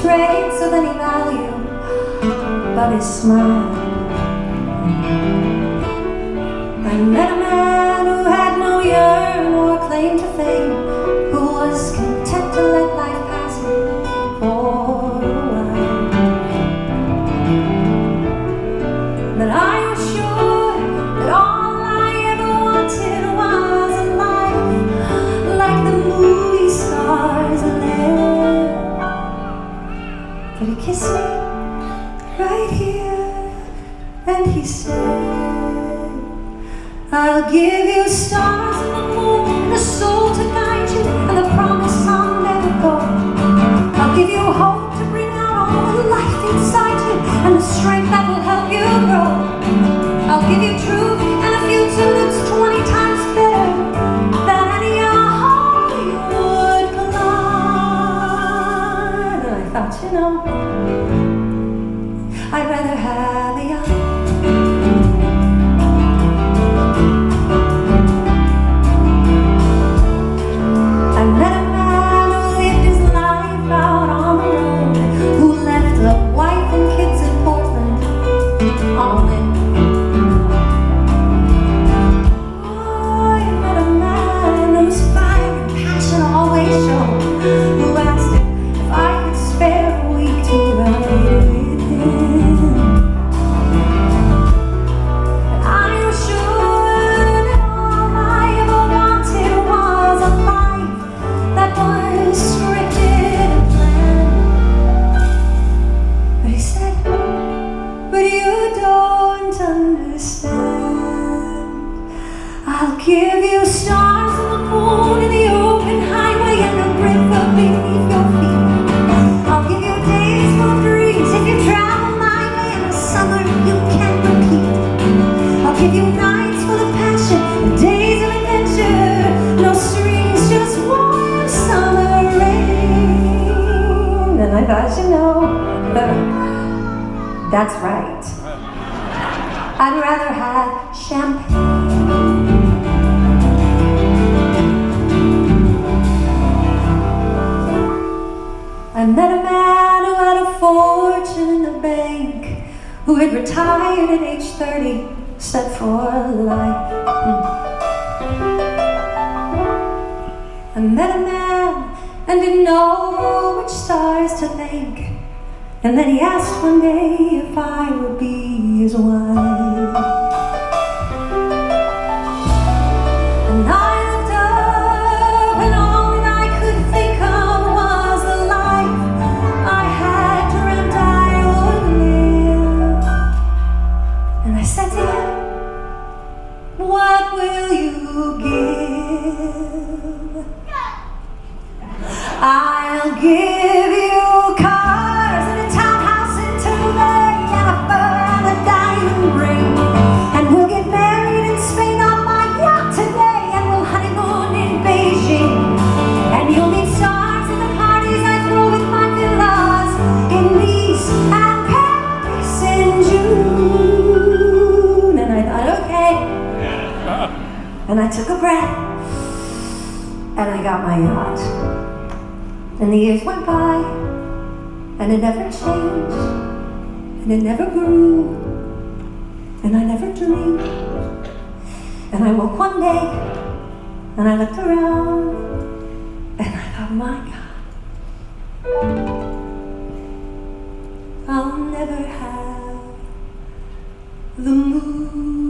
traits of any value but his smile. I met a man who had no yearn or claim to fame, who was content to let life pass him for a while. But I was sure that all I ever wanted was a life like the movie stars live. But he kissed me right here and he said, I'll give you stars and the moon and a soul to guide you and the promise I'll never go. I'll give you hope to bring out all the life inside you and the strength that will help you grow. I'll give you truth and a future that's 20 times better than any Hollywood collide. And I thought, you know, I'd rather have a young. I met a man who lived his life out on the road, who left a wife and kids in Portland on a whim. Oh, I met a man whose fire and passion always showed, who asked if I could spare a week to write with him. And I was sure that all I ever wanted was a life that was scripted and planned. But he said, but you don't understand. I'll give you stars and the moon and the open highway and the river beneath your feet. I'll give you days full of dreams if you travel my way and a summer you can't repeat. I'll give you nights full of passion and days of adventure, no strings, just warm summer rain. And I thought, you know, that's right. I'd rather have champagne. I met a man who had a fortune in the bank, who had retired at age 30, set for life. I met a man and didn't know which stars to thank, and then he asked one day if I would be his wife. And I looked up and all that I could think of was the life I had dreamt I would live. And I said to him, what will you give? I'll give you cars and a townhouse in Tulane and a fur and a diamond ring, and we'll get married in Spain on my yacht today, and we'll honeymoon in Beijing, and you'll meet stars in the parties I throw with my villas in Nice and Paris in June. And I thought, okay. And I took a breath and I got my yacht. And the years went by, and it never changed, and it never grew, and I never dreamed. And I woke one day, and I looked around, and I thought, my God, I'll never have the moon.